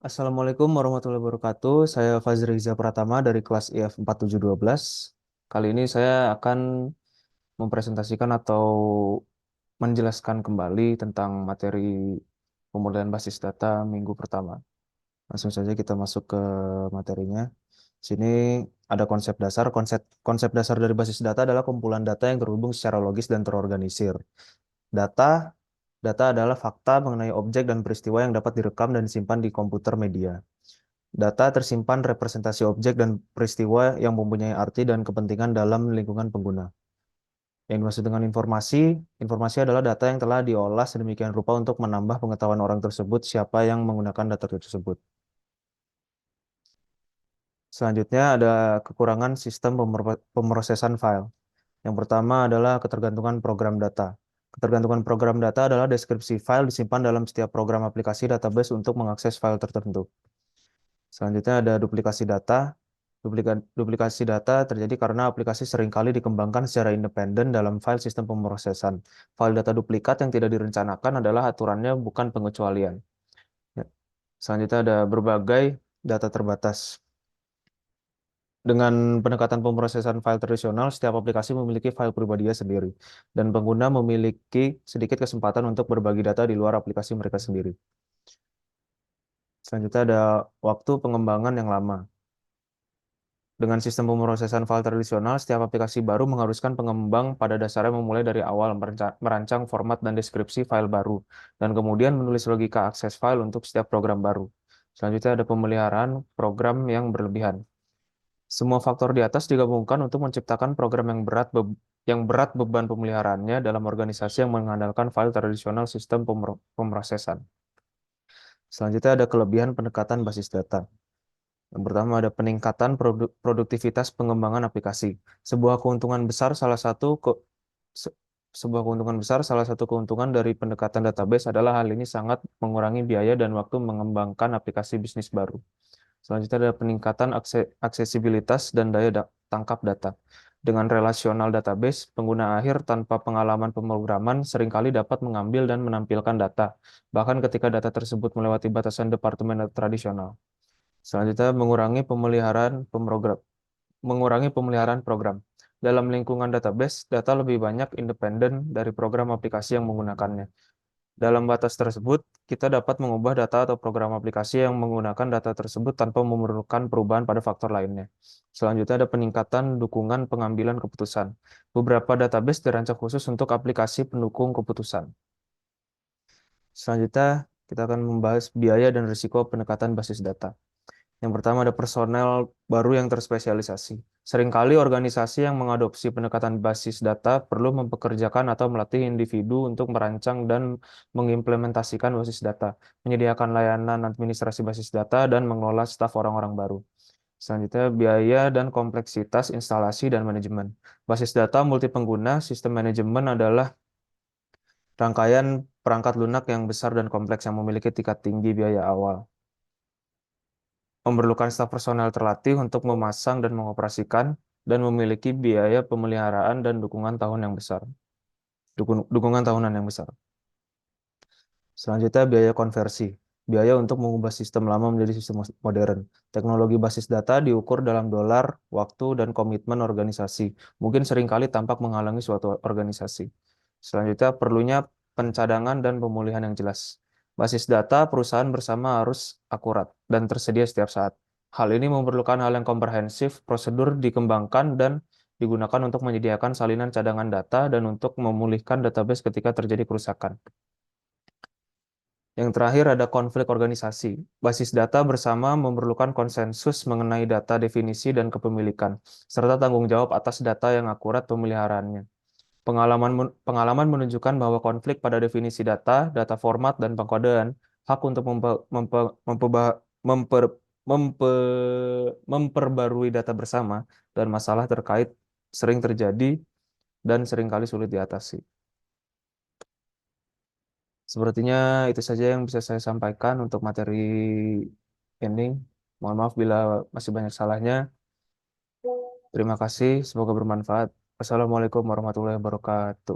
Assalamualaikum warahmatullahi wabarakatuh. Saya Fazri Riza Pratama dari kelas IF 4712. Kali ini saya akan mempresentasikan atau menjelaskan kembali tentang materi pemodelan basis data minggu pertama. Langsung saja kita masuk ke materinya. Sini ada konsep dasar. Konsep dasar dari basis data adalah kumpulan data yang terhubung secara logis dan terorganisir. Data Data adalah fakta mengenai objek dan peristiwa yang dapat direkam dan disimpan di komputer media. Data tersimpan representasi objek dan peristiwa yang mempunyai arti dan kepentingan dalam lingkungan pengguna. Yang dimaksud dengan informasi adalah data yang telah diolah sedemikian rupa untuk menambah pengetahuan orang tersebut siapa yang menggunakan data tersebut. Selanjutnya ada kekurangan sistem pemrosesan file. Yang pertama adalah ketergantungan program data. Ketergantungan program data adalah deskripsi file disimpan dalam setiap program aplikasi database untuk mengakses file tertentu. Selanjutnya ada duplikasi data. Duplikasi data terjadi karena aplikasi seringkali dikembangkan secara independen dalam file sistem pemrosesan. File data duplikat yang tidak direncanakan adalah aturannya, bukan pengecualian. Ya. Selanjutnya ada berbagai data terbatas. Dengan pendekatan pemrosesan file tradisional, setiap aplikasi memiliki file pribadinya sendiri, dan pengguna memiliki sedikit kesempatan untuk berbagi data di luar aplikasi mereka sendiri. Selanjutnya ada waktu pengembangan yang lama. Dengan sistem pemrosesan file tradisional, setiap aplikasi baru mengharuskan pengembang pada dasarnya memulai dari awal merancang format dan deskripsi file baru, dan kemudian menulis logika akses file untuk setiap program baru. Selanjutnya ada pemeliharaan program yang berlebihan. Semua faktor di atas digabungkan untuk menciptakan program yang berat beban pemeliharaannya dalam organisasi yang mengandalkan file tradisional sistem pemrosesan. Selanjutnya ada kelebihan pendekatan basis data. Yang pertama ada peningkatan produktivitas pengembangan aplikasi. Sebuah keuntungan besar salah satu ke, se- sebuah keuntungan besar salah satu keuntungan dari pendekatan database adalah hal ini sangat mengurangi biaya dan waktu mengembangkan aplikasi bisnis baru. Selanjutnya ada peningkatan aksesibilitas dan daya tangkap data. Dengan relasional database, pengguna akhir tanpa pengalaman pemrograman seringkali dapat mengambil dan menampilkan data, bahkan ketika data tersebut melewati batasan departemen tradisional. Selanjutnya, mengurangi pemeliharaan program. Dalam lingkungan database, data lebih banyak independen dari program aplikasi yang menggunakannya. Dalam batas tersebut, kita dapat mengubah data atau program aplikasi yang menggunakan data tersebut tanpa memerlukan perubahan pada faktor lainnya. Selanjutnya ada peningkatan dukungan pengambilan keputusan. Beberapa database dirancang khusus untuk aplikasi pendukung keputusan. Selanjutnya, kita akan membahas biaya dan risiko pendekatan basis data. Yang pertama ada personel baru yang terspesialisasi. Seringkali organisasi yang mengadopsi pendekatan basis data perlu mempekerjakan atau melatih individu untuk merancang dan mengimplementasikan basis data, menyediakan layanan administrasi basis data, dan mengelola staf orang-orang baru. Selanjutnya, biaya dan kompleksitas instalasi dan manajemen. Basis data multipengguna sistem manajemen adalah rangkaian perangkat lunak yang besar dan kompleks yang memiliki tingkat tinggi biaya awal. Memerlukan staf personel terlatih untuk memasang dan mengoperasikan, dan memiliki biaya pemeliharaan dan dukungan tahunan yang besar. Selanjutnya, biaya konversi. Biaya untuk mengubah sistem lama menjadi sistem modern. Teknologi basis data diukur dalam dolar, waktu, dan komitmen organisasi. Mungkin seringkali tampak menghalangi suatu organisasi. Selanjutnya, perlunya pencadangan dan pemulihan yang jelas. Basis data perusahaan bersama harus akurat dan tersedia setiap saat. Hal ini memerlukan hal yang komprehensif, prosedur dikembangkan dan digunakan untuk menyediakan salinan cadangan data dan untuk memulihkan database ketika terjadi kerusakan. Yang terakhir ada konflik organisasi. Basis data bersama memerlukan konsensus mengenai data definisi dan kepemilikan, serta tanggung jawab atas data yang akurat pemeliharaannya. Pengalaman menunjukkan bahwa konflik pada definisi data, data format, dan pengkodean, hak untuk memperbarui data bersama, dan masalah terkait sering terjadi dan seringkali sulit diatasi. Sepertinya itu saja yang bisa saya sampaikan untuk materi ini. Mohon maaf bila masih banyak salahnya. Terima kasih, semoga bermanfaat. Wassalamualaikum warahmatullahi wabarakatuh.